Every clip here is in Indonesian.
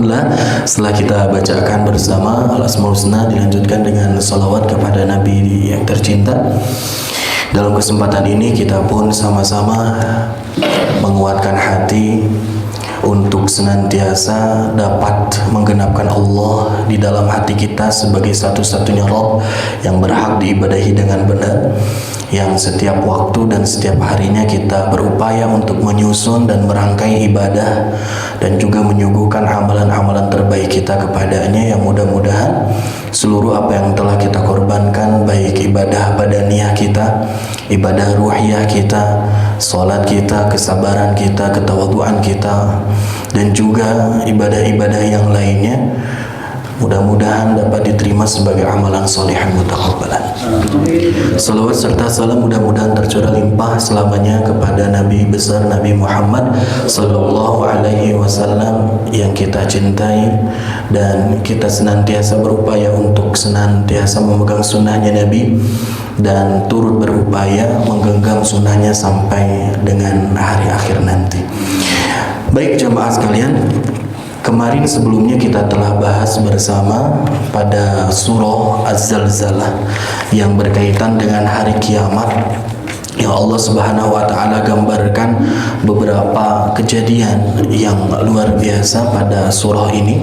Alhamdulillah, setelah kita bacakan bersama Al-Asmaul Husna, dilanjutkan dengan salawat kepada Nabi yang tercinta. Dalam kesempatan ini kita pun sama-sama menguatkan hati untuk senantiasa dapat menggenapkan Allah di dalam hati kita sebagai satu-satunya Rabb yang berhak diibadahi dengan benar, yang setiap waktu dan setiap harinya kita berupaya untuk menyusun dan merangkai ibadah dan juga menyuguhkan amalan-amalan terbaik kita kepadanya, yang mudah-mudahan seluruh apa yang telah kita korbankan, baik ibadah badaniyah kita, ibadah ruhiyah kita, salat kita, kesabaran kita, ketawaduan kita, dan juga ibadah-ibadah yang lainnya, mudah-mudahan dapat diterima sebagai amalan solehan mutakabbalan. Salawat serta salam mudah-mudahan tercurah limpah selamanya kepada Nabi besar Nabi Muhammad sallallahu alaihi wasallam yang kita cintai, dan kita senantiasa berupaya untuk senantiasa memegang sunnahnya Nabi dan turut berupaya menggenggam sunnahnya sampai dengan hari akhir nanti. Baik jemaah sekalian, kemarin sebelumnya kita telah bahas bersama pada surah Az-Zalzalah yang berkaitan dengan hari kiamat, yang Allah Subhanahu wa taala gambarkan beberapa kejadian yang luar biasa pada surah ini.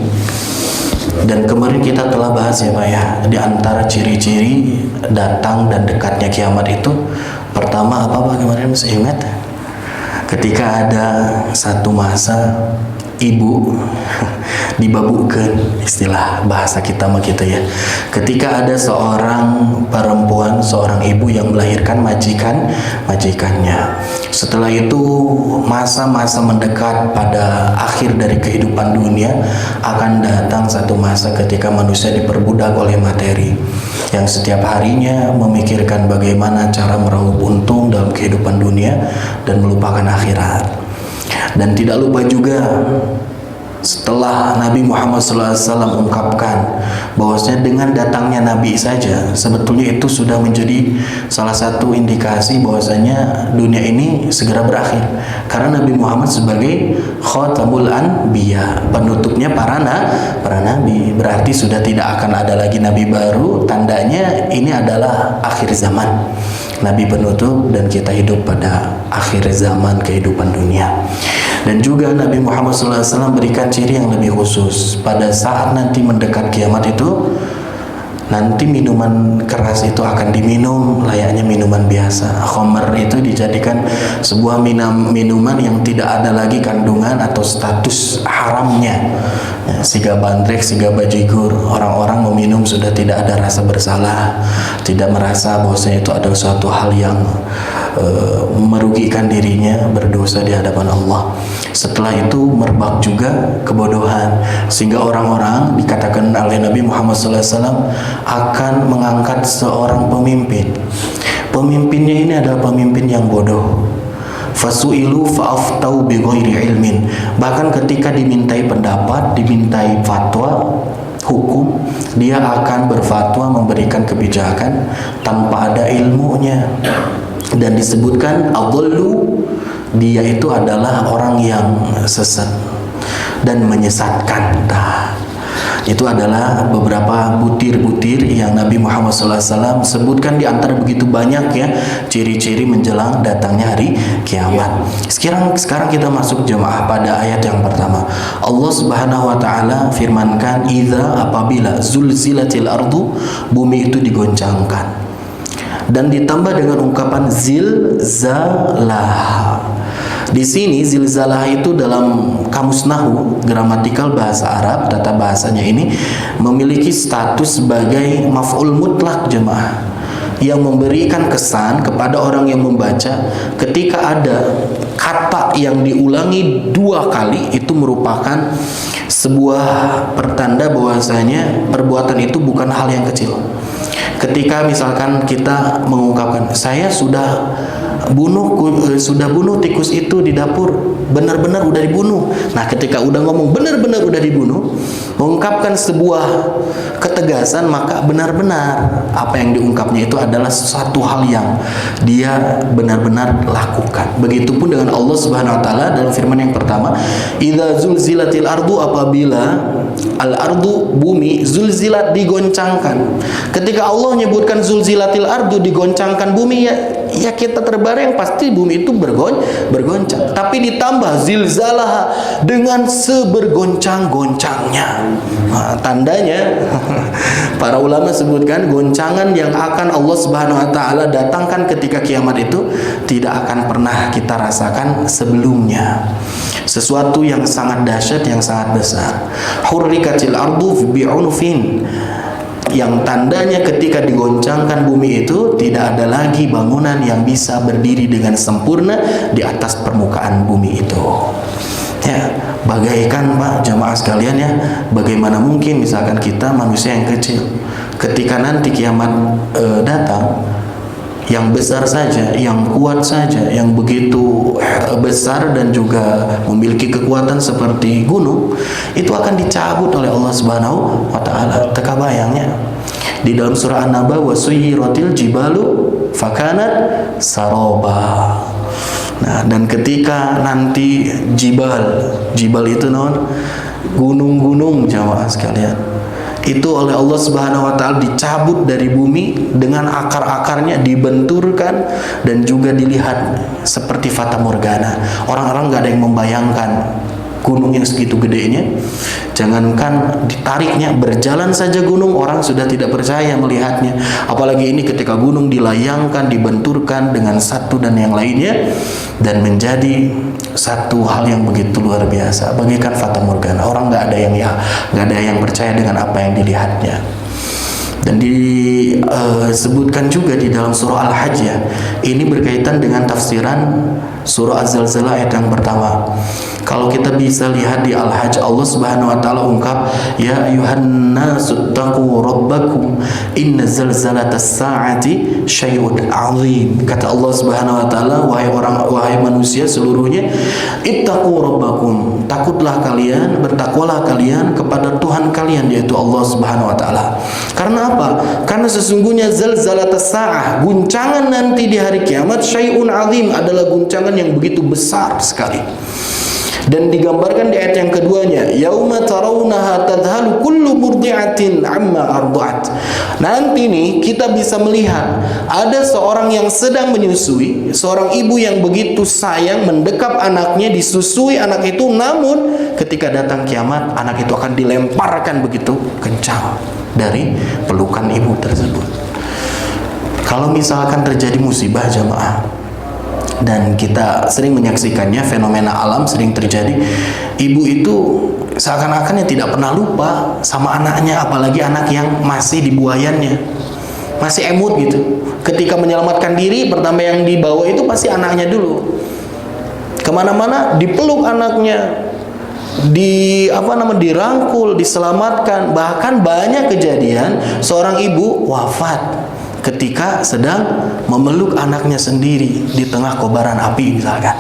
Dan kemarin kita telah bahas ya Pak ya, di antara ciri-ciri datang dan dekatnya kiamat itu, pertama apa Pak kemarin masih ingat? Ketika ada satu masa ibu dibabukan, istilah bahasa kita mah gitu ya. Ketika ada seorang perempuan, seorang ibu yang melahirkan majikannya. Setelah itu masa-masa mendekat pada akhir dari kehidupan dunia, akan datang satu masa ketika manusia diperbudak oleh materi, yang setiap harinya memikirkan bagaimana cara meraup untung dalam kehidupan dunia dan melupakan akhirat. Dan tidak lupa juga setelah Nabi Muhammad SAW ungkapkan bahwasanya dengan datangnya Nabi saja sebetulnya itu sudah menjadi salah satu indikasi bahwasanya dunia ini segera berakhir, karena Nabi Muhammad sebagai Khatamul Anbiya, penutupnya para nabi, berarti sudah tidak akan ada lagi nabi baru, tandanya ini adalah akhir zaman, nabi penutup, dan kita hidup pada akhir zaman kehidupan dunia. Dan juga Nabi Muhammad SAW berikan ciri yang lebih khusus. Pada saat nanti mendekat kiamat itu, nanti minuman keras itu akan diminum layaknya minuman biasa. Khamr itu dijadikan sebuah minuman yang tidak ada lagi kandungan atau status haramnya. Siga bandrek, siga bajigur, orang-orang meminum sudah tidak ada rasa bersalah, tidak merasa bahwasanya itu adalah suatu hal yang merugikan dirinya, berdosa di hadapan Allah. Setelah itu merebak juga kebodohan, sehingga orang-orang dikatakan oleh Nabi Muhammad SAW akan mengangkat seorang pemimpin. Pemimpinnya ini adalah pemimpin yang bodoh. Fasu'ilu fa'aftau bighairi ilmin. Bahkan ketika dimintai pendapat, dimintai fatwa hukum, dia akan berfatwa, memberikan kebijakan tanpa ada ilmunya. Dan disebutkan adallu, dia itu adalah orang yang sesat dan menyesatkan. Itu adalah beberapa butir-butir yang Nabi Muhammad SAW sebutkan di antara begitu banyak ya ciri-ciri menjelang datangnya hari kiamat. Sekarang kita masuk jemaah pada ayat yang pertama. Allah Subhanahu wa taala firmankan, "Idza apabila zulzilatil ardu," bumi itu digoncangkan. Dan ditambah dengan ungkapan zilzalah. Di sini zilzalah itu dalam kamus nahu, gramatikal bahasa Arab, tata bahasanya ini memiliki status sebagai maf'ul mutlak jemaah, yang memberikan kesan kepada orang yang membaca ketika ada kata yang diulangi dua kali itu merupakan sebuah pertanda bahwasanya perbuatan itu bukan hal yang kecil. Ketika misalkan kita mengungkapkan, saya sudah bunuh tikus itu di dapur, benar-benar udah dibunuh. Nah, ketika udah ngomong benar-benar udah dibunuh, mengungkapkan sebuah ketegasan, maka benar-benar apa yang diungkapnya itu adalah satu hal yang dia benar-benar lakukan. Begitupun dengan Allah Subhanahu wa taala dalam firman yang pertama, idza zulzilatil ardu, apabila al-ardu, bumi, zulzilat, digoncangkan. Ketika Allah menyebutkan zulzilatil ardu, digoncangkan bumi, ya kita terbayang pasti bumi itu bergoncang. Tapi ditambah zilzalah, dengan sebergoncang-goncangnya. Nah, tandanya para ulama sebutkan goncangan yang akan Allah Subhanahu wa taala datangkan ketika kiamat itu tidak akan pernah kita rasakan sebelumnya. Sesuatu yang sangat dahsyat, yang sangat besar. Hurrikatil ardu bi'unfin, yang tandanya ketika digoncangkan bumi itu tidak ada lagi bangunan yang bisa berdiri dengan sempurna di atas permukaan bumi itu. Ya, bagaikan Pak jamaah sekalian ya, bagaimana mungkin misalkan kita manusia yang kecil, ketika nanti kiamat datang, yang besar saja, yang kuat saja, yang begitu besar dan juga memiliki kekuatan seperti gunung, itu akan dicabut oleh Allah Subhanahu wa taala. Teka bayangnya di dalam surah An-Naba, wasuyiratil jibalu fakanat saroba. Nah, dan ketika nanti jibal itu gunung-gunung jamaah sekalian, itu oleh Allah Subhanahu wa taala dicabut dari bumi dengan akar-akarnya, dibenturkan dan juga dilihat seperti fata morgana. Orang-orang nggak ada yang membayangkan gunung yang segitu gedenya. Jangankan ditariknya, berjalan saja gunung orang sudah tidak percaya melihatnya. Apalagi ini ketika gunung dilayangkan, dibenturkan dengan satu dan yang lainnya, dan menjadi satu hal yang begitu luar biasa, bagaikan fata morgana. Orang nggak ada yang percaya dengan apa yang dilihatnya. Dan disebutkan juga di dalam surah Al-Hajj ya, ini berkaitan dengan tafsiran surah Az-Zalzalah ayat yang pertama. Kalau kita bisa lihat di Al-Hajj, Allah Subhanahu wa taala ungkap, ya ayuhan nasu taqu rabbakum inna zalzalatas saati syai'un 'azim. Kata Allah Subhanahu wa taala, wahai manusia seluruhnya, ittaqu rabbakum, takutlah kalian, bertakwalah kalian kepada Tuhan kalian, yaitu Allah Subhanahu wa taala. Karena apa? Karena sesungguhnya zalzalatas sa'ah, guncangan nanti di hari kiamat, syai'un 'azim, adalah guncangan yang begitu besar sekali. Dan digambarkan di ayat yang keduanya, yauma tarawunaha tadhalu kullu murdi'atin amma arda'at. Nanti nih kita bisa melihat ada seorang yang sedang menyusui, seorang ibu yang begitu sayang mendekap anaknya, disusui anak itu, namun ketika datang kiamat anak itu akan dilemparkan begitu kencang dari pelukan ibu tersebut. Kalau misalkan terjadi musibah jamaah, dan kita sering menyaksikannya, fenomena alam sering terjadi, ibu itu seakan-akan tidak pernah lupa sama anaknya, apalagi anak yang masih di buayannya, masih emut gitu. Ketika menyelamatkan diri, pertama yang dibawa itu pasti anaknya dulu. Kemana-mana dipeluk anaknya, dirangkul, diselamatkan. Bahkan banyak kejadian seorang ibu wafat ketika sedang memeluk anaknya sendiri di tengah kobaran api misalkan.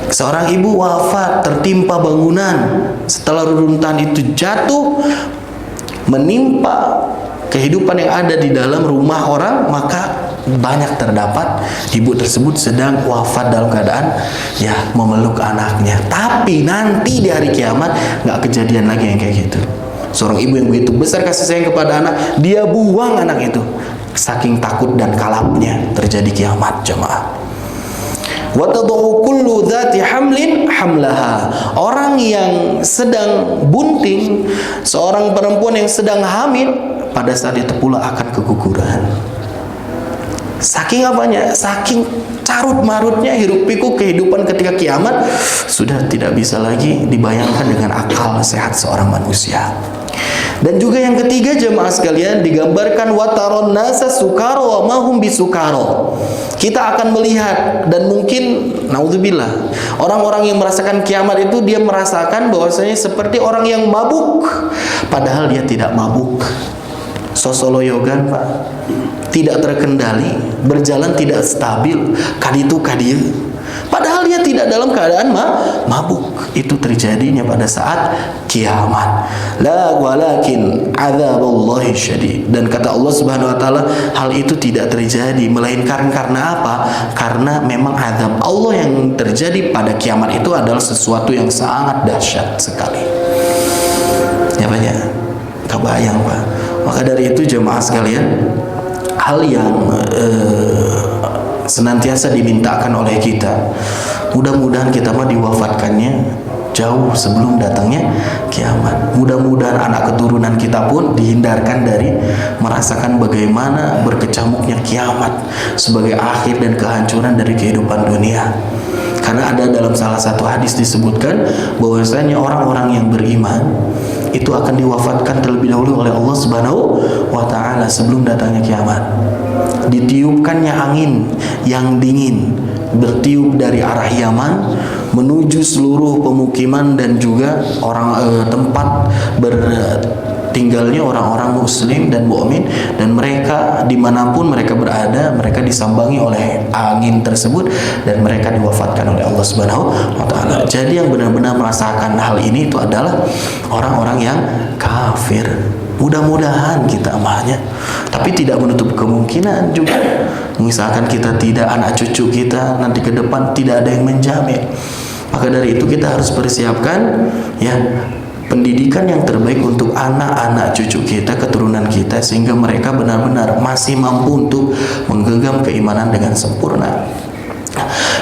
Seorang ibu wafat tertimpa bangunan, setelah reruntuhan itu jatuh menimpa kehidupan yang ada di dalam rumah orang, maka banyak terdapat ibu tersebut sedang wafat dalam keadaan ya memeluk anaknya. Tapi nanti di hari kiamat nggak kejadian lagi yang kayak gitu. Seorang ibu yang begitu besar kasih sayang kepada anak, dia buang anak itu saking takut dan kalapnya. Terjadi kiamat jemaah. Wa tad'u kullu dzati hamlin hamlaha. Orang yang sedang bunting, seorang perempuan yang sedang hamil, pada saat itu pula akan keguguran. Saking apanya? Saking carut marutnya hiruk pikuk kehidupan ketika kiamat, sudah tidak bisa lagi dibayangkan dengan akal sehat seorang manusia. Dan juga yang ketiga jemaah sekalian, digambarkan wataron nasa sukaro wa mahum bisukaro. Kita akan melihat, dan mungkin naudzubillah, orang-orang yang merasakan kiamat itu dia merasakan bahwasanya seperti orang yang mabuk, padahal dia tidak mabuk. Sosoloyogan Pak, tidak terkendali, berjalan tidak stabil, kaditu kadieu, padahal dia tidak dalam keadaan mabuk. itu terjadinya pada saat kiamat. La walakin adzabullahi syadid. Dan kata Allah Subhanahu wa taala, hal itu tidak terjadi melainkan karena apa? Karena memang azab Allah yang terjadi pada kiamat itu adalah sesuatu yang sangat dahsyat sekali. Ya Pak ya, kebayang Pak. Maka dari itu jemaah sekalian, hal yang senantiasa dimintakan oleh kita, mudah-mudahan kita mah diwafatkannya jauh sebelum datangnya kiamat. Mudah-mudahan anak keturunan kita pun dihindarkan dari merasakan bagaimana berkecamuknya kiamat sebagai akhir dan kehancuran dari kehidupan dunia. Karena ada dalam salah satu hadis disebutkan bahwasanya orang-orang yang beriman itu akan diwafatkan terlebih dahulu oleh Allah Subhanahu wa taala sebelum datangnya kiamat. Ditiupkannya angin yang dingin bertiup dari arah Yaman menuju seluruh pemukiman dan juga tempat bertinggalnya orang-orang muslim dan mukmin, dan mereka dimanapun mereka berada, mereka disambangi oleh angin tersebut dan mereka diwafatkan oleh Allah Subhanahu wa taala. Jadi yang benar-benar merasakan hal ini itu adalah orang-orang yang kafir. Mudah-mudahan kita amahnya, tapi tidak menutup kemungkinan juga misalkan kita tidak, anak cucu kita nanti ke depan tidak ada yang menjamin. Maka dari itu kita harus persiapkan ya pendidikan yang terbaik untuk anak-anak cucu kita, keturunan kita, sehingga mereka benar-benar masih mampu untuk menggenggam keimanan dengan sempurna.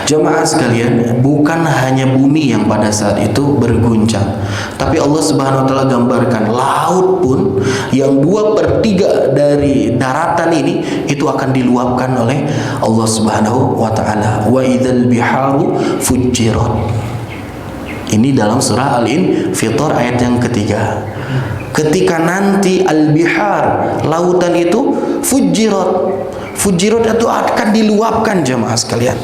Jemaah sekalian, bukan hanya bumi yang pada saat itu berguncang, tapi Allah Subhanahu wa taala gambarkan laut pun yang 2/3 dari daratan ini itu akan diluapkan oleh Allah Subhanahu wa taala. Wa idzal biharu fujirat. Ini dalam surah Al-Infitar ayat yang ketiga. Ketika nanti al-bihar, lautan itu fujirat. Fujirat itu akan diluapkan jemaah sekalian.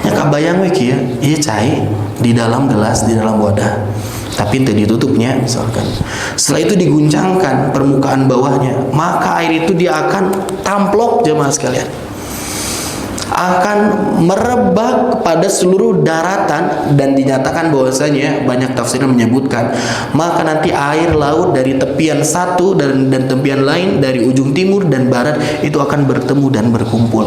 Ya kabayang wiki ya, iya cai di dalam gelas, di dalam wadah, tapi tidak ditutupnya misalkan. Setelah itu diguncangkan permukaan bawahnya, maka air itu dia akan tamplok jemaah sekalian, akan merebak kepada seluruh daratan, dan dinyatakan bahwasanya banyak tafsir menyebutkan maka nanti air laut dari tepian satu dan tepian lain, dari ujung timur dan barat itu akan bertemu dan berkumpul.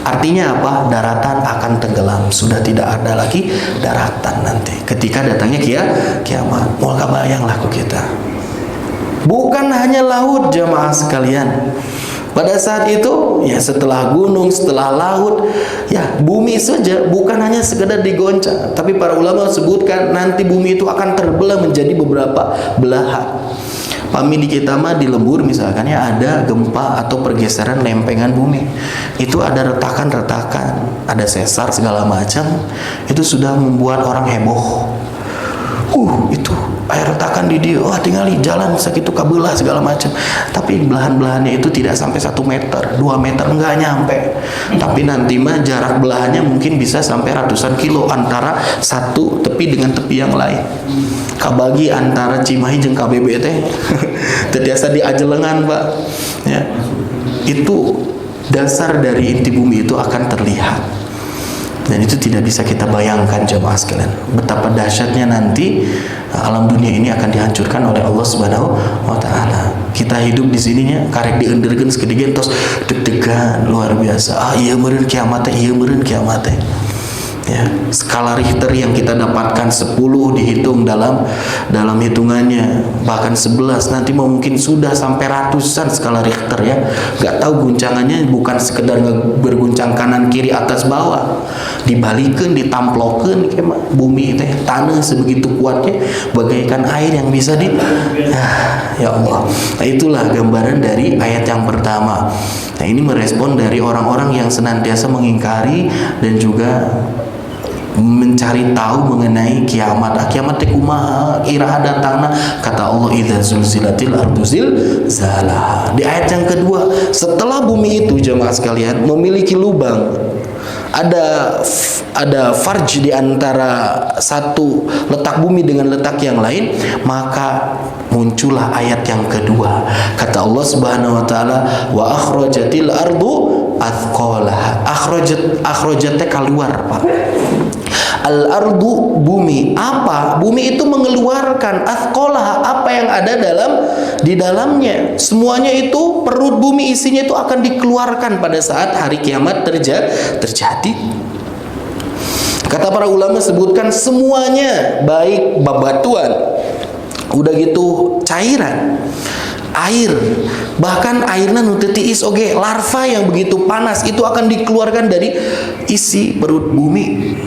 Artinya apa? Daratan akan tenggelam, sudah tidak ada lagi daratan nanti ketika datangnya kiamat. Mau kebayang laku kita. Bukan hanya laut jemaah sekalian. Pada saat itu, ya setelah gunung, setelah laut, ya bumi saja bukan hanya sekedar digoncang, tapi para ulama sebutkan nanti bumi itu akan terbelah menjadi beberapa belahan. Pami di kita mah di lembur misalkan ya ada gempa atau pergeseran lempengan bumi, itu ada retakan-retakan, ada sesar segala macam, itu sudah membuat orang heboh. Itu air retakan di dia, wah tinggali jalan segitu kabelah segala macam. Tapi belahan-belahannya itu tidak sampai 1 meter, 2 meter enggak nyampe. Tapi nanti mah jarak belahannya mungkin bisa sampai ratusan kilo antara satu tepi dengan tepi yang lain. Kabagi antara Cimahi jeung KBB teh terbiasa di ajelengan, Pak. Ya. Itu dasar dari inti bumi itu akan terlihat. Dan itu tidak bisa kita bayangkan jemaah sekalian, betapa dahsyatnya nanti alam dunia ini akan dihancurkan oleh Allah Subhanahu wa taala. Kita hidup di sininya karek dienderkeun sekedigen tos deg-degan luar biasa. Ieu meureun kiamat teh, ieu meureun kiamat teh. Ya, skala Richter yang kita dapatkan 10 dihitung dalam hitungannya, bahkan 11 nanti mungkin sudah sampai ratusan skala Richter ya. Gak tahu guncangannya bukan sekedar berguncang kanan kiri atas bawah, dibalikeun, ditamplokeun bumi teh, tanah sebegitu kuatnya bagaikan air yang bisa ya Allah. Nah, itulah gambaran dari ayat yang pertama. Nah, ini merespon dari orang-orang yang senantiasa mengingkari dan juga mencari tahu mengenai kiamat. Kiamat teh kumaha? Iraha datangna? Kata Allah, idza zulzilatil ardu zilzalaha. Di ayat yang kedua, setelah bumi itu jemaah sekalian memiliki lubang, ada farj di antara satu letak bumi dengan letak yang lain, maka muncullah ayat yang kedua. Kata Allah Subhanahu wa taala, wa akhrajatil ardu athqalaha. Akhrajat keluar, Pak. Al-ardu, bumi. Apa? Bumi itu mengeluarkan athqalaha, apa yang ada di dalamnya. Semuanya itu, perut bumi isinya itu akan dikeluarkan pada saat hari kiamat terjadi. Kata para ulama sebutkan semuanya, baik bebatuan, udah gitu cairan, air, bahkan airnya nu teu tiis oge, larva yang begitu panas itu akan dikeluarkan dari isi perut bumi.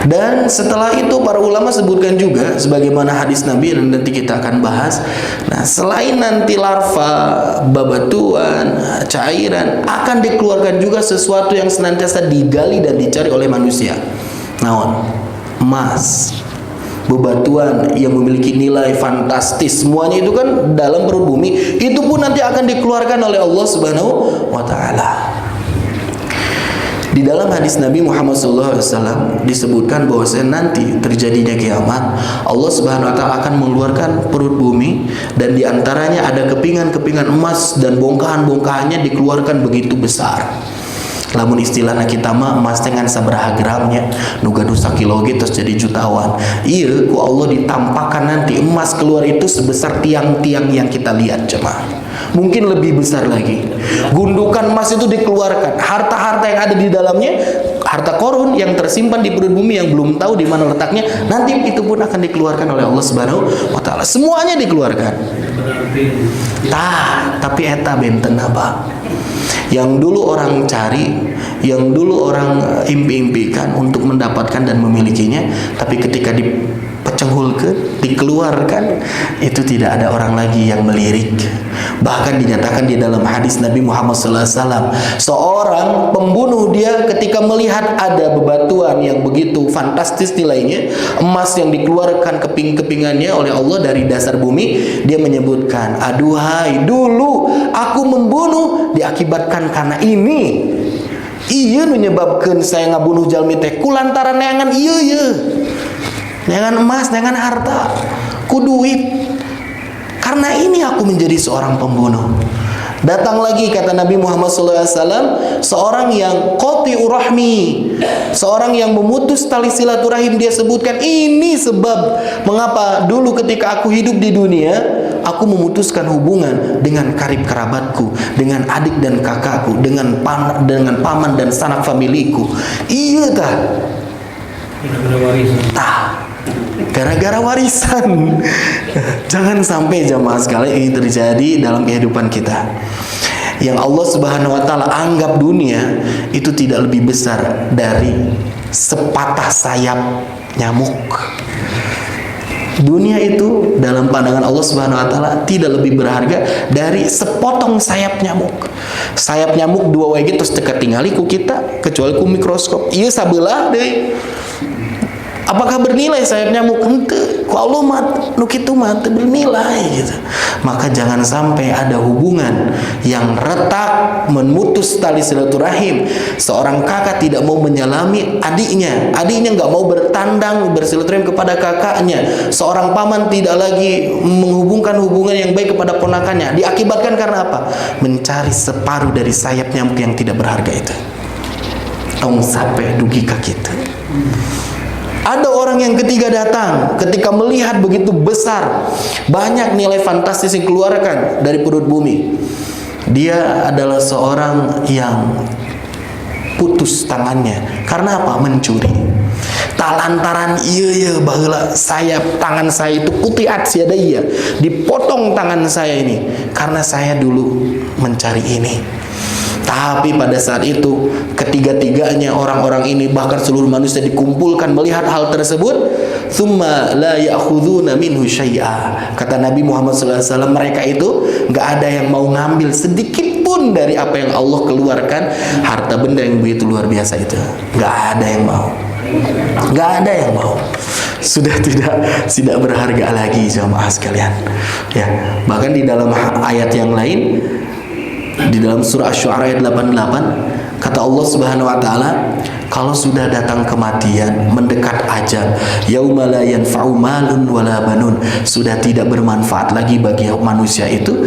Dan setelah itu para ulama sebutkan juga sebagaimana hadis Nabi yang nanti kita akan bahas. Nah, selain nanti larva, babatuan, cairan, akan dikeluarkan juga sesuatu yang senantiasa digali dan dicari oleh manusia. Naon? Emas, bebatuan yang memiliki nilai fantastis, semuanya itu kan dalam perut bumi, itu pun nanti akan dikeluarkan oleh Allah Subhanahu wa taala. Di dalam hadis Nabi Muhammad SAW disebutkan bahwasanya nanti terjadinya kiamat, Allah Subhanahu wa taala akan mengeluarkan perut bumi, dan diantaranya ada kepingan-kepingan emas dan bongkahan-bongkahannya dikeluarkan begitu besar. Lamun istilahna kita mah emas dengan sabaraha gramnya, nu gaduh sakilo ge terus jadi jutawan. Iya, ku Allah ditampakkan nanti emas keluar itu sebesar tiang-tiang yang kita lihat jemaah. Mungkin lebih besar lagi. Gundukan emas itu dikeluarkan, harta-harta yang ada di dalamnya, harta korun yang tersimpan di perut bumi yang belum tahu di mana letaknya, nanti itu pun akan dikeluarkan oleh Allah Subhanahu wa taala. Semuanya dikeluarkan. Tapi eta benten apa? Yang dulu orang cari, yang dulu orang impi-impikan untuk mendapatkan dan memilikinya, tapi ketika dipecenghulkeun, dikeluarkan, itu tidak ada orang lagi yang melirik. Bahkan dinyatakan di dalam hadis Nabi Muhammad SAW, seorang pembunuh, dia ketika melihat ada bebatuan yang begitu fantastis nilainya, emas yang dikeluarkan keping-kepingannya oleh Allah dari dasar bumi, dia menyebutkan, aduhai, dulu aku membunuh diakibatkan karena ini. Iya menyebabkan saya ngabunuh jalmi teh kulantaran neangan iya neangan emas, neangan harta, ku duit. Karena ini aku menjadi seorang pembunuh. Datang lagi kata Nabi Muhammad SAW, seorang yang qati'ur rahmi, seorang yang memutus tali silaturahim. Dia sebutkan ini sebab mengapa dulu ketika aku hidup di dunia, aku memutuskan hubungan dengan karib kerabatku, dengan adik dan kakakku, dengan paman dan sanak familiku. Iya tah. Gara-gara warisan. Jangan sampai jamaah sekalian ini terjadi dalam kehidupan kita. Yang Allah Subhanahu wa taala anggap dunia itu tidak lebih besar dari sepatah sayap nyamuk. Dunia itu dalam pandangan Allah Subhanahu wa taala tidak lebih berharga dari sepotong sayap nyamuk. Sayap nyamuk dua wae terus teu katingali ku kita kecuali ku mikroskop. Ieu sabelah deui. Apakah bernilai sayap nyamuk? Henteu. Ku Allah mah nu kitu mah teu bernilai gitu. Maka jangan sampai ada hubungan yang retak, memutus tali silaturahim. Seorang kakak tidak mau menyalami adiknya, adiknya enggak mau bertandang bersilaturahim kepada kakaknya. Seorang paman tidak lagi menghubungkan hubungan yang baik kepada ponakannya. Diakibatkan karena apa? Mencari separuh dari sayap nyamuk yang tidak berharga itu. Tong sampai dugi ka kitu. Ada orang yang ketiga datang, ketika melihat begitu besar, banyak nilai fantastis yang dikeluarkan dari perut bumi. Dia adalah seorang yang putus tangannya. Karena apa? Mencuri. Talantaran iya baheula sayap tangan saya itu kutiat siada iya. Dipotong tangan saya ini karena saya dulu mencari ini. Tapi pada saat itu ketiga-tiganya orang-orang ini bahkan seluruh manusia dikumpulkan melihat hal tersebut, tsumma la ya'khuduna minhu syai'a. Kata Nabi Muhammad SAW, mereka itu enggak ada yang mau ngambil sedikit pun dari apa yang Allah keluarkan, harta benda yang begitu luar biasa itu. Enggak ada yang mau. Enggak ada yang mau. Sudah tidak berharga lagi jemaah sekalian. Ya, bahkan di dalam ayat yang lain, di dalam surah Asy-Syu'ara ayat 88, Kata Allah Subhanahu wa taala, kalau sudah datang kematian, mendekat ajal, yauma la yanfa'u malun wala banun, sudah tidak bermanfaat lagi bagi manusia itu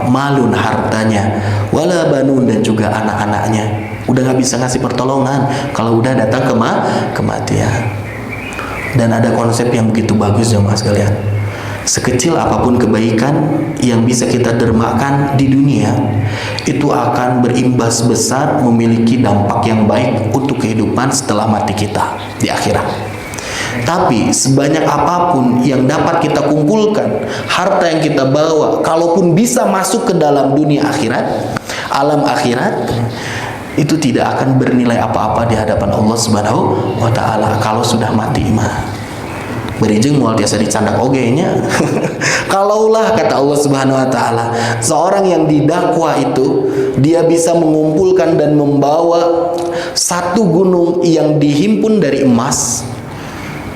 malun, hartanya, wala banun, dan juga anak-anaknya. Udah nggak bisa ngasih pertolongan kalau udah datang kematian. Dan ada konsep yang begitu bagus jemaah sekalian. Sekecil apapun kebaikan yang bisa kita dermakan di dunia, itu akan berimbas besar, memiliki dampak yang baik untuk kehidupan setelah mati kita di akhirat. Tapi sebanyak apapun yang dapat kita kumpulkan, harta yang kita bawa, kalaupun bisa masuk ke dalam dunia akhirat, alam akhirat, itu tidak akan bernilai apa-apa di hadapan Allah Subhanahu wa taala kalau sudah mati mah. Berijeng moal tiasa dicandak ogenya. Kalaulah, kata Allah Subhanahu wa taala, seorang yang didakwa itu dia bisa mengumpulkan dan membawa satu gunung yang dihimpun dari emas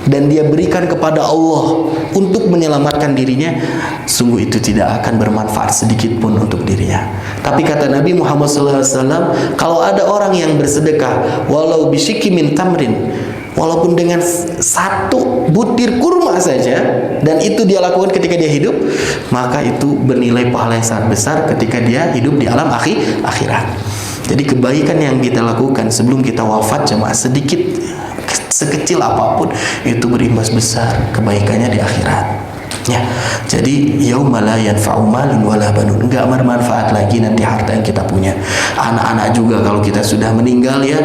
dan dia berikan kepada Allah untuk menyelamatkan dirinya, sungguh itu tidak akan bermanfaat sedikit pun untuk dirinya. Tapi kata Nabi Muhammad SAW, kalau ada orang yang bersedekah walau bisyiki min tamrin, walaupun dengan satu butir kurma saja, dan itu dia lakukan ketika dia hidup, maka itu bernilai pahala yang sangat besar ketika dia hidup di alam akhirat. Jadi kebaikan yang kita lakukan sebelum kita wafat, jemaah, sedikit, sekecil apapun, itu berimbas besar kebaikannya di akhirat. Ya, jadi yauma la yanfa'u malun wala banun, enggak bermanfaat lagi nanti harta yang kita punya. Anak-anak juga kalau kita sudah meninggal ya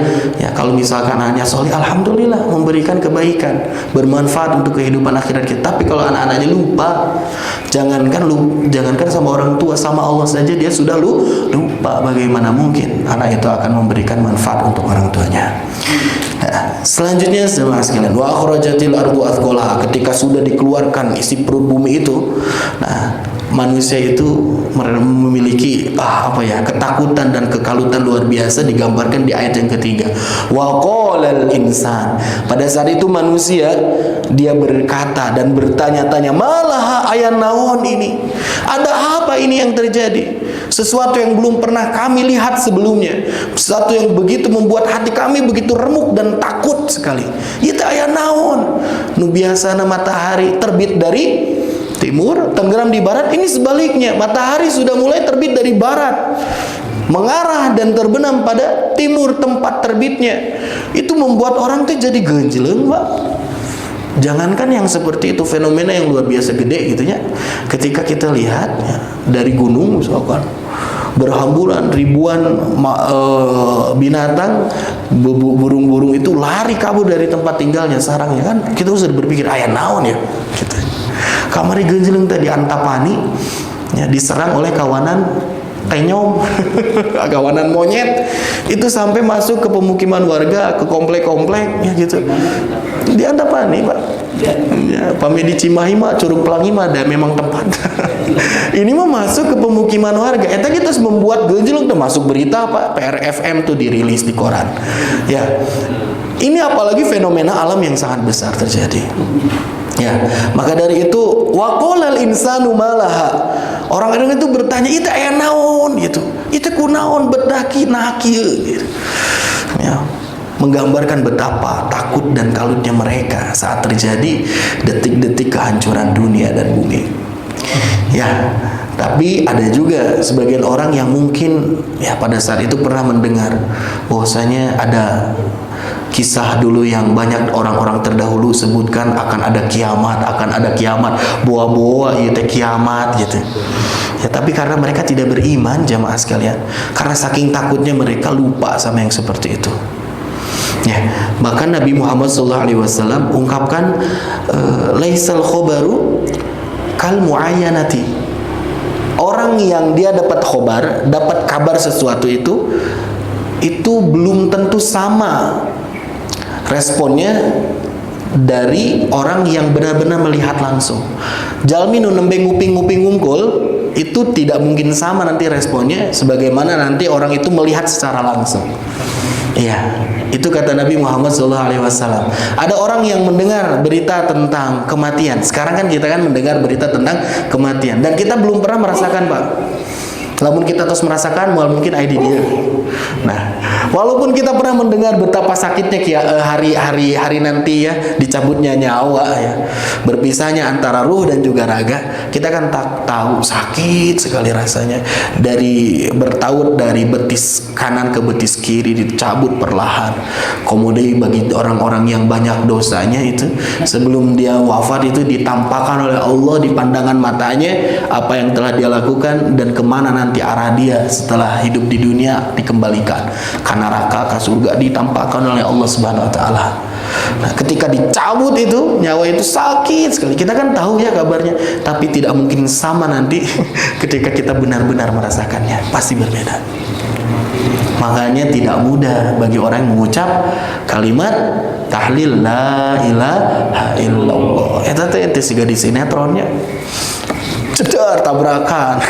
kalau misalkan anaknya soleh, alhamdulillah, memberikan kebaikan, bermanfaat untuk kehidupan akhirat kita. Tapi kalau anak-anaknya lupa, jangankan sama orang tua, sama Allah saja dia sudah lupa, bagaimana mungkin anak itu akan memberikan manfaat untuk orang tuanya. Nah, selanjutnya jemaah sekalian, wa akhrajatil ardu athqalaha, ketika sudah dikeluarkan isi perut bumi itu, nah manusia itu memiliki ketakutan dan kekalutan luar biasa, digambarkan di ayat yang ketiga. Wa qalal insan, pada saat itu manusia dia berkata dan bertanya-tanya, malaha ayan naon ini, ada apa ini yang terjadi? Sesuatu yang belum pernah kami lihat sebelumnya, sesuatu yang begitu membuat hati kami begitu remuk dan takut sekali. Itu ayan naon, nu biasana matahari terbit dari timur, tenggelam di barat, ini sebaliknya, matahari sudah mulai terbit dari barat, mengarah dan terbenam pada timur tempat terbitnya. Itu membuat orang tuh jadi genjeleng, Pak. Jangankan yang seperti itu, fenomena yang luar biasa gede gitu ya. Ketika kita lihat dari gunung misalkan, berhamburan ribuan binatang, burung-burung itu lari kabur dari tempat tinggalnya, sarangnya, kan kita harus berpikir aya naon ya gitu. Kamari genjeleng tadi Antapani ya, diserang oleh kawanan tenyom kawanan monyet, itu sampai masuk ke pemukiman warga, ke komplek-komplek ya gitu. Di Antapani, Pak. Ya, pami di Cimahi mah, Curug Pelangi mah ada memang tempat. Ini mah masuk ke pemukiman warga. Eta kita membuat genjeleng, termasuk berita Pak, PRFM tuh dirilis di koran. Ya. Ini apalagi fenomena alam yang sangat besar terjadi. Ya, maka dari itu waqalal insanu malaha. Orang-orang itu bertanya, "Itu aya naon?" gitu. "Itu kunaon bedaki naki?" gitu. Ya, menggambarkan betapa takut dan kalutnya mereka saat terjadi detik-detik kehancuran dunia dan bumi. Ya, tapi ada juga sebagian orang yang mungkin ya pada saat itu pernah mendengar bahwasanya ada kisah dulu yang banyak orang-orang terdahulu sebutkan akan ada kiamat, boa-boa itu kiamat gitu. Ya, tapi karena mereka tidak beriman, jamaah sekalian, karena saking takutnya mereka lupa sama yang seperti itu. Ya, bahkan Nabi Muhammad SAW ungkapkan laisal khobaru kal muayyanati. Orang yang dia dapat khobar, dapat kabar sesuatu itu belum tentu sama responnya dari orang yang benar-benar melihat langsung. Jalmi nu nembe nguping-nguping ngungkul, itu tidak mungkin sama nanti responnya sebagaimana nanti orang itu melihat secara langsung. Iya, itu kata Nabi Muhammad SAW. Ada orang yang mendengar berita tentang kematian. Sekarang kan kita kan mendengar berita tentang kematian, dan kita belum pernah merasakan, Pak. Namun kita terus merasakan, mungkin ID dia. Nah, walaupun kita pernah mendengar betapa sakitnya hari nanti ya, dicabutnya nyawa ya, berpisahnya antara ruh dan juga raga, kita kan tak tahu sakit sekali rasanya. Bertaut dari betis kanan ke betis kiri dicabut perlahan. Kemudian bagi orang-orang yang banyak dosanya itu, sebelum dia wafat itu ditampakkan oleh Allah di pandangan matanya apa yang telah dia lakukan dan kemana nanti arah dia setelah hidup di dunia dikembalikan. Karena neraka, ke surga ditampakkan oleh Allah Subhanahu wa taala. Nah, ketika dicabut itu nyawa itu sakit sekali. Kita kan tahu ya kabarnya, tapi tidak mungkin sama nanti ketika kita benar-benar merasakannya. Pasti berbeda. Makanya tidak mudah bagi orang yang mengucap kalimat tahlil la ilaha illallah. Eta teh siga di sinetronnya. Cedar tabrakan.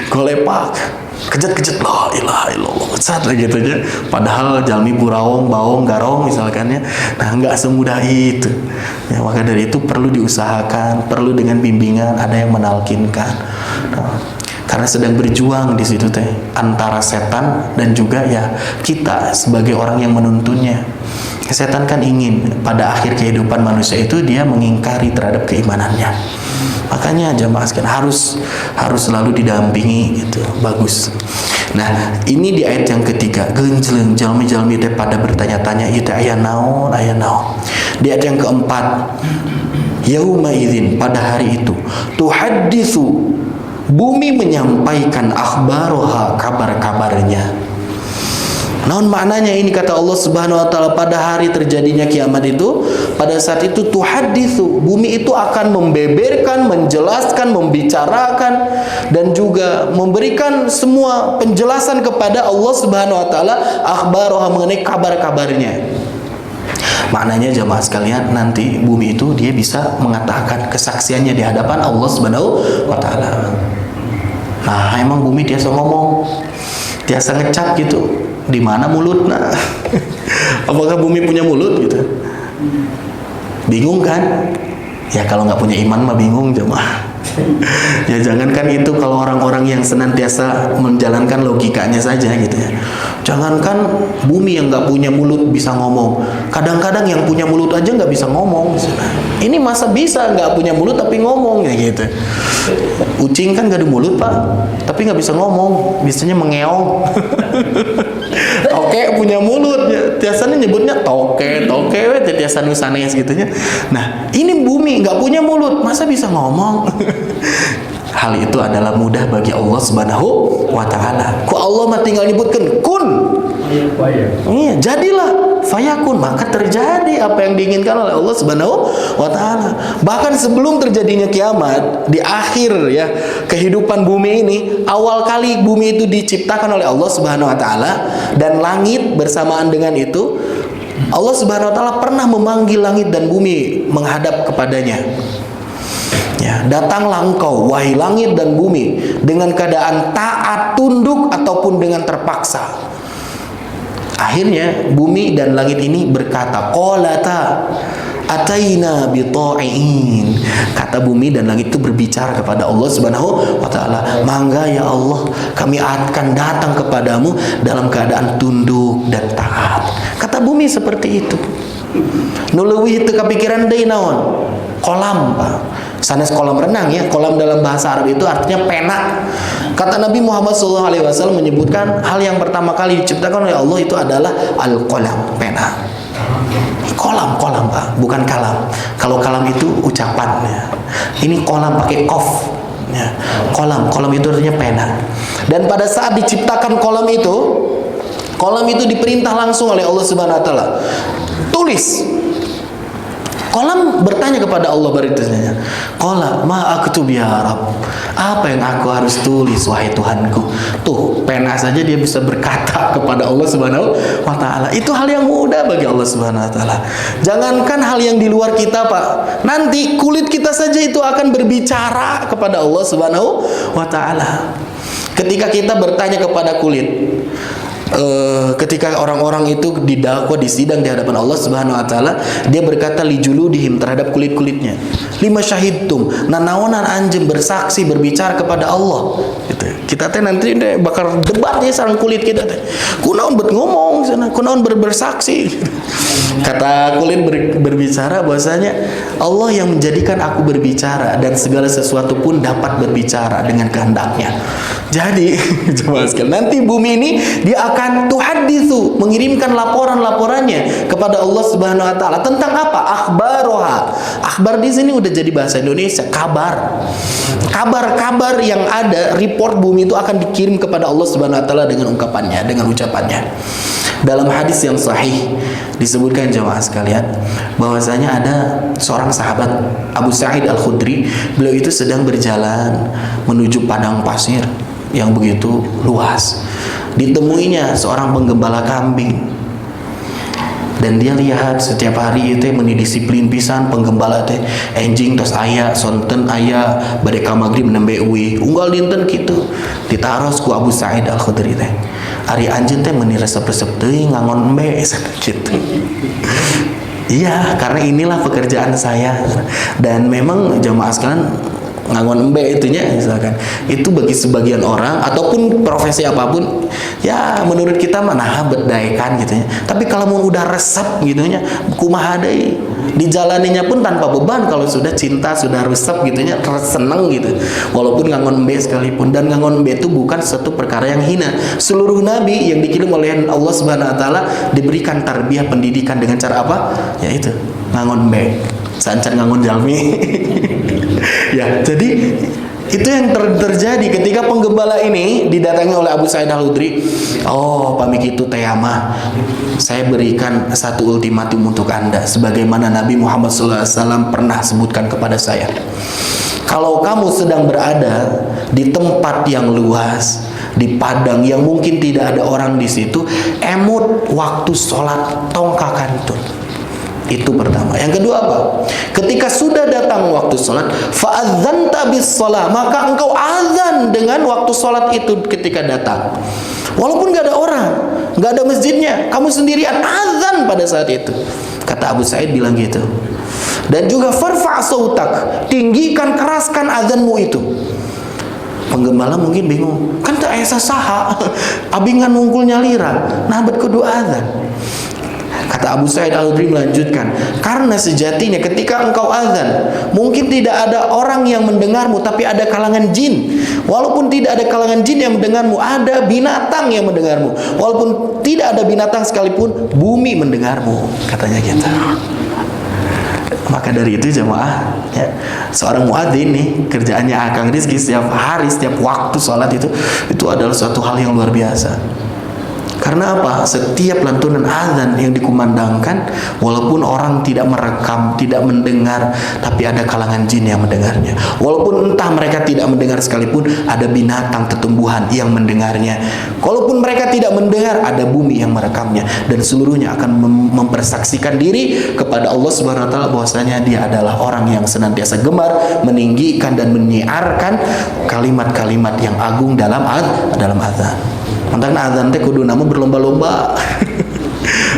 Golepak. Kejat-kejat la ilaha illallah. Saat gitu aja. Padahal jalmi burawong, bawong, garong misalkan ya. Nah, enggak semudah itu. Ya, maka dari itu perlu diusahakan, perlu dengan bimbingan, ada yang menalkinkan. Nah, karena sedang berjuang di situ teh antara setan dan juga ya kita sebagai orang yang menuntunnya. Setan kan ingin pada akhir kehidupan manusia itu dia mengingkari terhadap keimanannya. Makanya jamaah sekalian harus selalu didampingi gitu. Bagus. Nah, ini di ayat yang ketiga, genjleng jalmi-jalmi teh pada bertanya-tanya ieu teh aya naon, aya naon. Di ayat yang keempat, yauma idzin, pada hari itu, tuhadditsu, bumi menyampaikan akhbaroha, kabar-kabarnya. Naon maknanya ini, kata Allah Subhanahu wa taala, pada hari terjadinya kiamat itu, pada saat itu tuhaditsu, bumi itu akan membeberkan, menjelaskan, membicarakan dan juga memberikan semua penjelasan kepada Allah Subhanahu wa taala akhbaroha, mengenai kabar-kabarnya. Maknanya jamaah sekalian, nanti bumi itu dia bisa mengatakan kesaksiannya di hadapan Allah Subhanahu wa taala. Nah, emang bumi biasa ngomong, biasa ngecap gitu. Di mana mulutnya? Apakah bumi punya mulut gitu? Bingung kan? Ya kalau nggak punya iman mah bingung jemaah. Ya jangankan itu, kalau orang-orang yang senantiasa menjalankan logikanya saja gitu ya. Jangankan bumi yang nggak punya mulut bisa ngomong, kadang-kadang yang punya mulut aja nggak bisa ngomong. Ini masa bisa nggak punya mulut tapi ngomong ya gitu. Ucing kan nggak ada mulut pak, tapi nggak bisa ngomong, biasanya mengeong. Toke punya mulut, biasanya nyebutnya toke, tiasa nusanes gitunya. Nah ini bumi nggak punya mulut, masa bisa ngomong? Hal itu adalah mudah bagi Allah Subhanahu wa taala. Ku Allah mah tinggal nyebutkan kun. Iya, jadilah fayakun, maka terjadi apa yang diinginkan oleh Allah Subhanahu wa taala. Bahkan sebelum terjadinya kiamat, di akhir ya kehidupan bumi ini, awal kali bumi itu diciptakan oleh Allah Subhanahu wa taala dan langit bersamaan dengan itu, Allah Subhanahu wa taala pernah memanggil langit dan bumi menghadap kepadanya. Ya, datanglah engkau wahai langit dan bumi dengan keadaan taat, tunduk ataupun dengan terpaksa. Akhirnya bumi dan langit ini berkata, qalata ataina bita'in. Kata bumi dan langit itu berbicara kepada Allah Subhanahu wa taala, "Mangga ya Allah, kami akan datang kepadamu dalam keadaan tunduk dan taat." Kata bumi seperti itu. Nu leuwih teu kapikiran deui naon? Kolam, Pak. Sanes kolam renang ya, kolam dalam bahasa Arab itu artinya pena. Kata Nabi Muhammad SAW menyebutkan hal yang pertama kali diciptakan oleh Allah itu adalah al-qalam, pena. Kolam Pak, bukan kalam. Kalau kalam itu ucapan ya. Ini kolam pakai qaf ya. Kolam itu artinya pena. Dan pada saat diciptakan kolam itu diperintah langsung oleh Allah Subhanahu wa taala. Tulis. Kolam bertanya kepada Allah berikutnya, "Qala ma aktub ya Rabb?" Apa yang aku harus tulis wahai Tuhanku? Tuh, pena saja dia bisa berkata kepada Allah Subhanahu wa taala. Itu hal yang mudah bagi Allah Subhanahu wa taala. Jangankan hal yang di luar kita, Pak. Nanti kulit kita saja itu akan berbicara kepada Allah Subhanahu wa taala. Ketika kita bertanya kepada kulit, ketika orang-orang itu didakwa di sidang di hadapan Allah Subhanahu wa taala, dia berkata li juludihim, terhadap kulit-kulitnya, lima syahidtum, nanaonan anjeun bersaksi berbicara kepada Allah gitu. Kita teh nanti bakal debatnya sareng kulit kita teh, kunaon bet ngomong sana, kunaon bersaksi. Kata kulit berbicara bahwasanya Allah yang menjadikan aku berbicara, dan segala sesuatu pun dapat berbicara dengan kehendaknya. Jadi coba sekali, nanti bumi ini dia akan tuhaditsu, mengirimkan laporan-laporannya kepada Allah Subhanahu wa taala tentang apa? Akhbaroha. Akhbar di sini udah jadi bahasa Indonesia, kabar. Kabar-kabar yang ada, report bumi itu akan dikirim kepada Allah Subhanahu wa taala dengan ungkapannya, dengan ucapannya. Dalam hadis yang sahih disebutkan jemaah sekalian bahwasanya ada seorang sahabat Abu Sa'id Al-Khudri, beliau itu sedang berjalan menuju padang pasir yang begitu luas. Ditemuinya seorang penggembala kambing, dan dia lihat setiap hari itu menidisiplin pisan penggembala teh, enjing tos aya sonten aya bade ka magrib nembe uwi unggal dinten kitu ditaros ku Abu Sa'id Al-Khudri teh. Ari anjeun teh meuni resep-resep teuing ngangon embe gitu. Iya, karena inilah pekerjaan saya. Dan memang jamaah sekalian, ngangon embe itunya misalkan itu bagi sebagian orang ataupun profesi apapun ya menurut kita mah nah bedaikan gitu ya. Tapi kalau mau udah resep gitu nya kumaha deui, dijalaninya pun tanpa beban kalau sudah cinta, sudah resep gitu nya, seneng gitu. Walaupun ngangon embe sekalipun, dan ngangon embe itu bukan suatu perkara yang hina. Seluruh nabi yang dikirim oleh Allah Subhanahu wa taala diberikan tarbiyah pendidikan dengan cara apa? Yaitu ngangon embe. Sancan ngangon jalmi. Ya, jadi itu yang terjadi ketika penggembala ini didatangi oleh Abu Sa'id Al-Khudri. Oh, pamik itu teyamah, saya berikan satu ultimatum untuk Anda, sebagaimana Nabi Muhammad SAW pernah sebutkan kepada saya. Kalau kamu sedang berada di tempat yang luas, di padang yang mungkin tidak ada orang di situ, emut waktu sholat tongkakan itu. Itu pertama. Yang kedua apa? Ketika sudah datang waktu sholat, fa'adzanta bis sholat, maka engkau azan dengan waktu sholat itu ketika datang. Walaupun gak ada orang, gak ada masjidnya, kamu sendirian azan pada saat itu. Kata Abu Sa'id bilang gitu. Dan juga farfa' sautak, tinggikan, keraskan azanmu itu. Penggembala mungkin bingung, kan tak esa saha, abingan mungkulnya lira, nah bet kudu azan. Kata Abu Sa'id Al-Khudri melanjutkan, karena sejatinya ketika engkau azan, mungkin tidak ada orang yang mendengarmu, tapi ada kalangan jin. Walaupun tidak ada kalangan jin yang mendengarmu, ada binatang yang mendengarmu. Walaupun tidak ada binatang sekalipun, bumi mendengarmu, katanya gitu. Maka dari itu jemaah, ya, seorang muadzin nih kerjaannya Akang Rizky setiap hari, setiap waktu sholat itu adalah suatu hal yang luar biasa. Karena apa? Setiap lantunan azan yang dikumandangkan, walaupun orang tidak merekam, tidak mendengar, tapi ada kalangan jin yang mendengarnya. Walaupun entah mereka tidak mendengar sekalipun, ada binatang, tumbuhan yang mendengarnya. Walaupun mereka tidak mendengar, ada bumi yang merekamnya. Dan seluruhnya akan mempersaksikan diri kepada Allah Subhanahu wa taala bahwasanya dia adalah orang yang senantiasa gemar meninggikan dan menyiarkan kalimat-kalimat yang agung dalam azan. Mantapna azan teh kudu nama berlomba-lomba.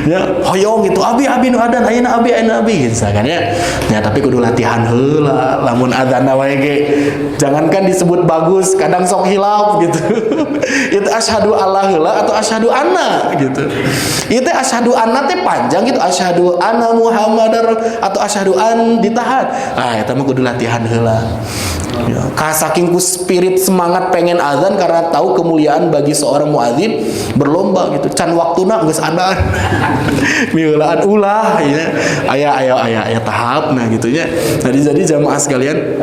Ya, hoyong gitu, abi nu adan, ayeuna abi gitu kan ya. Ya, tapi kudu latihan heula, lamun adzan wae ge. Jangankan disebut bagus, kadang sok hilaf gitu. Itu asyhadu alla heula atau asyhadu anna gitu. Itu asyhadu anna teh panjang gitu, asyhadu anna Muhammadar atau asyhadu an ditahan. Ah, eta mah kudu latihan heula. Ya, saking ku spirit semangat pengen azan karena tahu kemuliaan bagi seorang muadzin, berlomba gitu. Can waktuna geus ada. Miulaan ulah ya. Aya tahap nah gitu ya. Jadi jamaah sekalian,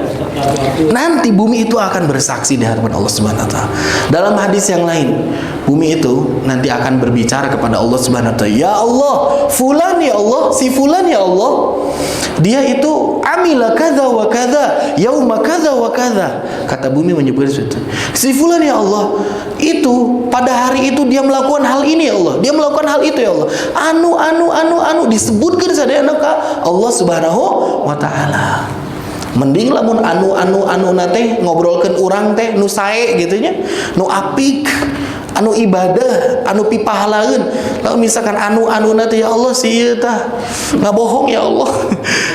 nanti bumi itu akan bersaksi di hadapan Allah Subhanahu wa taala. Dalam hadis yang lain, bumi itu nanti akan berbicara kepada Allah Subhanahu wa taala, "Ya Allah, fulan ya Allah, si fulan ya Allah, dia itu amila kadza wa kadza, yauma kadza wa kadza." Kata bumi menyebut itu. Si fulan ya Allah, itu pada hari itu dia melakukan hal ini ya Allah. Dia melakukan hal itu ya Allah. Anu disebutkan sadayana ka Allah Subhanahu wa taala. Mending lamun anu nate ngobrolkeun urang teh nu sae gitu nya, nu apik. anu ibadah, anu pipahalaeun. Lalu misalkan anu-anuna teh ya Allah si ieu tah ngabohong ya Allah.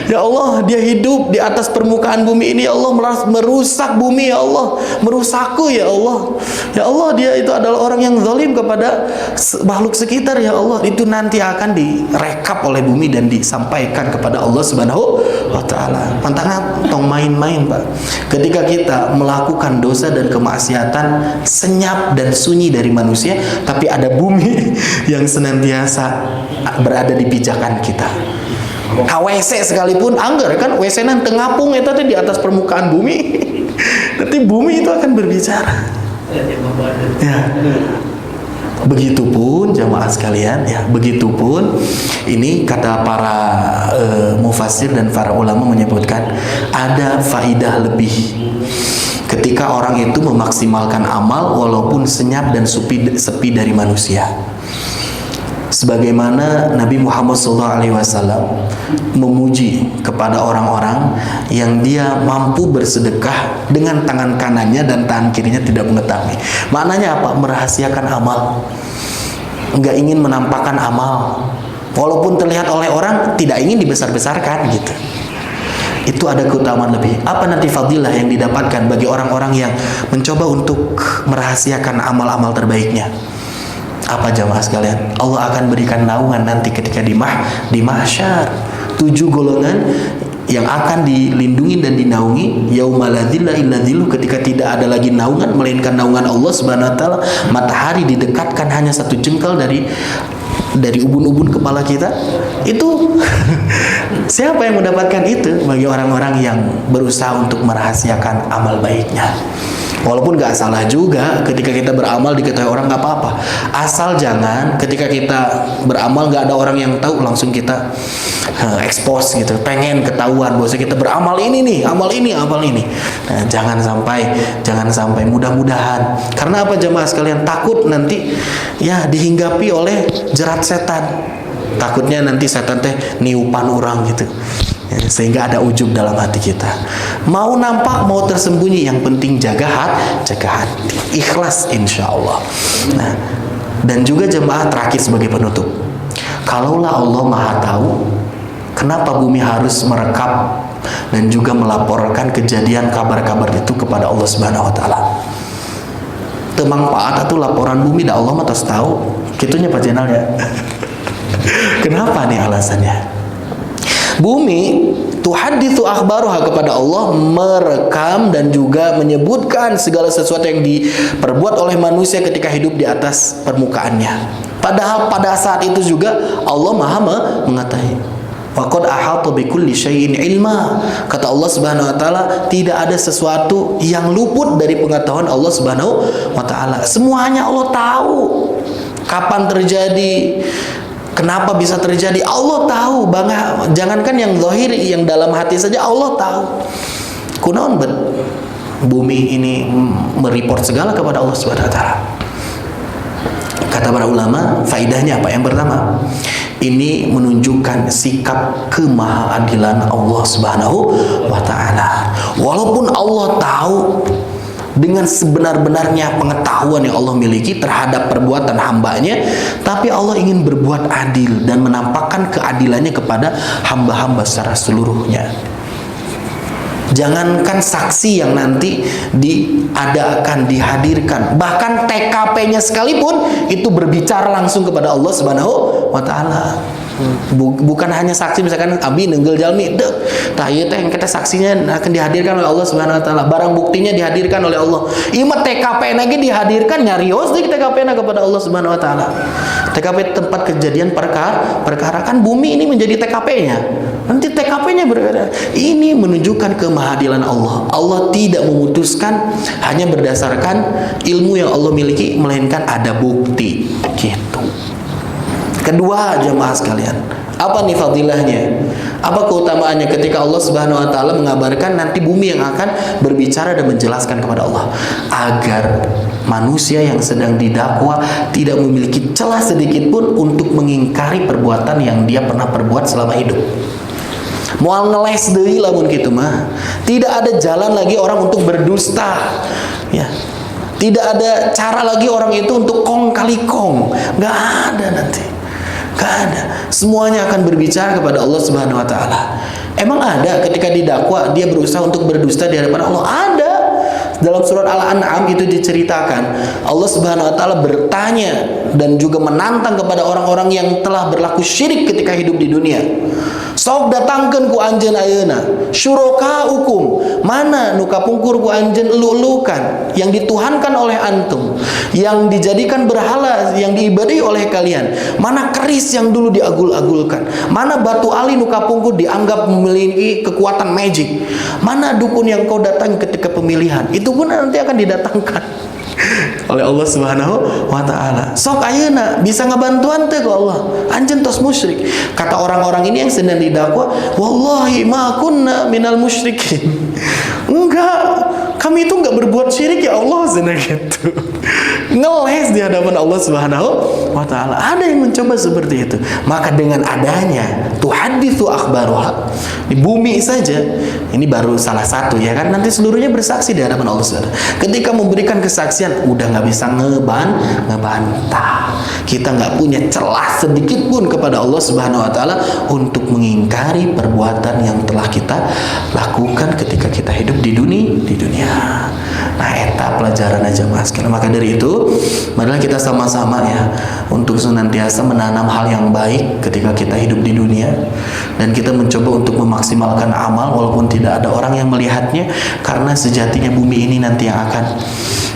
Ya Allah, dia hidup di atas permukaan bumi ini ya Allah, merusak bumi ya Allah, merusakku ya Allah. Ya Allah, dia itu adalah orang yang zalim kepada makhluk sekitar ya Allah. Itu nanti akan direkap oleh bumi dan disampaikan kepada Allah Subhanahu wa taala. Pantangan tong main-main, Pak. Ketika kita melakukan dosa dan kemaksiatan senyap dan sunyi dari manusia, tapi ada bumi yang senantiasa berada di pijakan kita. KWC sekalipun anggar kan WC nan tengapung eta teh di atas permukaan bumi. Nanti bumi itu akan berbicara. Ya. Begitupun jamaah sekalian ya, begitupun ini kata para mufassir dan para ulama menyebutkan ada faidah lebih ketika orang itu memaksimalkan amal walaupun senyap dan sepi dari manusia. Sebagaimana Nabi Muhammad SAW memuji kepada orang-orang yang dia mampu bersedekah dengan tangan kanannya dan tangan kirinya tidak mengetahui. Maknanya apa? Merahasiakan amal, nggak ingin menampakkan amal, walaupun terlihat oleh orang tidak ingin dibesar-besarkan gitu. Itu ada keutamaan lebih. Apa nanti fadilah yang didapatkan bagi orang-orang yang mencoba untuk merahasiakan amal-amal terbaiknya? Apa jamaah sekalian? Allah akan berikan naungan nanti ketika di mahsyar. 7 golongan yang akan dilindungi dan dinaungi yauma la dzilla illa dzilluh, ketika tidak ada lagi naungan melainkan naungan Allah Subhanahu wa taala. Matahari didekatkan hanya 1 jengkal dari ubun-ubun kepala kita. Itu siapa yang mendapatkan itu? Bagi orang-orang yang berusaha untuk merahasiakan amal baiknya. Walaupun gak salah juga ketika kita beramal diketahui orang, gak apa-apa. Asal jangan ketika kita beramal gak ada orang yang tahu langsung kita expose gitu, pengen ketahuan bahwa kita beramal ini nih, amal ini. Nah, jangan sampai mudah-mudahan. Karena apa jamaah sekalian? Takut nanti ya dihinggapi oleh jerat setan. Takutnya nanti setan teh niupan orang gitu. Sehingga ada ujub dalam hati kita. Mau nampak, mau tersembunyi, yang penting jaga hati, ikhlas insya Allah. Nah, dan juga jemaah terakhir sebagai penutup. Kalaulah Allah Maha Tahu, kenapa bumi harus merekam dan juga melaporkan kejadian kabar-kabar itu kepada Allah Subhanahu Wa Taala? Temangpaat atau laporan bumi dah Allah mah tos tahu. Kitunya Pak Jenal ya. Kenapa nih alasannya? Bumi tuhaditsu akhbaruha kepada Allah, merekam dan juga menyebutkan segala sesuatu yang diperbuat oleh manusia ketika hidup di atas permukaannya. Padahal pada saat itu juga Allah Maha mengetahui. Wa qad ahata bikulli syai'in ilma. Kata Allah Subhanahu wa taala, tidak ada sesuatu yang luput dari pengetahuan Allah Subhanahu wa taala. Semuanya Allah tahu. Kapan terjadi? Kenapa bisa terjadi? Allah tahu. Jangankan yang zahir, yang dalam hati saja Allah tahu. Kunaon bumi ini mereport segala kepada Allah Subhanahu wa taala. Kata para ulama, faidahnya apa? Yang pertama, ini menunjukkan sikap kemahaadilan Allah Subhanahu wa taala. Walaupun Allah tahu dengan sebenar-benarnya pengetahuan yang Allah miliki terhadap perbuatan hambanya, tapi Allah ingin berbuat adil dan menampakkan keadilannya kepada hamba-hamba secara seluruhnya. Jangankan saksi yang nanti diadakan, dihadirkan, bahkan TKP-nya sekalipun itu berbicara langsung kepada Allah Subhanahu wa taala. Bukan hanya saksi, misalkan abi nenggel jalmi deh, tah ieu teh kita saksinya akan dihadirkan oleh Allah Subhanahu wa taala, barang buktinya dihadirkan oleh Allah. Ieu mah TKP lagi dihadirkan, nyarios deui TKP-na kepada Allah Subhanahu wa taala. TKP tempat kejadian perkara kan bumi ini menjadi TKP-nya. Nanti TKP-nya berbeda. Ini menunjukkan kemahadilan Allah. Allah tidak memutuskan hanya berdasarkan ilmu yang Allah miliki, melainkan ada bukti. Gitu. Kedua jemaah sekalian, apa nih fadilahnya? Apa keutamaannya ketika Allah Subhanahu wa taala mengabarkan nanti bumi yang akan berbicara dan menjelaskan kepada Allah, agar manusia yang sedang didakwa tidak memiliki celah sedikit pun untuk mengingkari perbuatan yang dia pernah perbuat selama hidup. Moal ngeles deui lamun kitu mah. Tidak ada jalan lagi orang untuk berdusta. Ya. Tidak ada cara lagi orang itu untuk kong kali kong. Nggak ada nanti. Nggak ada. Semuanya akan berbicara kepada Allah Subhanahu wa Ta'ala. Emang ada ketika didakwa dia berusaha untuk berdusta di hadapan Allah? Ada. Dalam surat Al-An'am itu diceritakan Allah Subhanahu wa Ta'ala bertanya dan juga menantang kepada orang-orang yang telah berlaku syirik ketika hidup di dunia. Sok datangkan ku anjeun ayeuna syuraka hukum, mana nu kapungkur ku anjeun elu-elukan yang dituhankan oleh antum, yang dijadikan berhala yang diibadahi oleh kalian. Mana keris yang dulu diagul-agulkan, mana batu ali nu kapungkur dianggap memiliki kekuatan magic, mana dukun yang kau datang ketika pemilihan, itu pun nanti akan didatangkan oleh Allah Subhanahu wa Ta'ala. Sok ayeuna bisa ngabantuan teh ku Allah, anjeun tos musyrik. Kata orang-orang ini yang sedang didakwa, wallahi ma kunna minal musyrikin. Enggak, kami itu enggak berbuat syirik ya Allah, sedang gitu. Ngeles di hadapan Allah Subhanahu wa Ta'ala. Ada yang mencoba seperti itu. Maka dengan adanya tuhaditsu akhbaruha di bumi saja, ini baru salah satu ya kan, nanti seluruhnya bersaksi di hadapan Allah Subhanahu. Ketika memberikan kesaksian udah nggak bisa ngebantah. Kita nggak punya celah sedikit pun kepada Allah Subhanahu wa Ta'ala untuk mengingkari perbuatan yang telah kita lakukan ketika kita hidup di dunia. Nah, eta pelajaran aja Mas. Maka dari itu, marilah kita sama-sama ya untuk senantiasa menanam hal yang baik ketika kita hidup di dunia, dan kita mencoba untuk memaksimalkan amal walaupun tidak ada orang yang melihatnya, karena sejatinya bumi ini nanti yang akan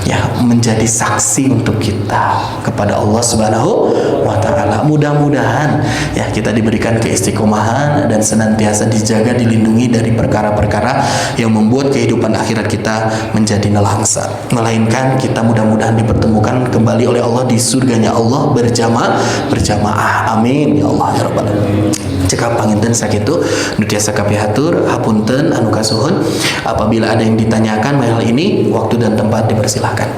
ya menjadi saksi untuk kita kepada Allah Subhanahu wa Ta'ala. Mudah-mudahan ya kita diberikan keistiqomahan dan senantiasa dijaga, dilindungi dari perkara-perkara yang membuat kehidupan akhirat kita menjadi nelangsa, melainkan kita mudah-mudahan dipertemukan kembali oleh Allah di surganya Allah berjamaah. Amin ya Allah ya Rabbal alamin. Cekap panginten sakitu nu tiasa kapihatur hapunten anu kasuhun. Apabila ada yang ditanyakan hal ini, waktu dan tempat dipersilahkan.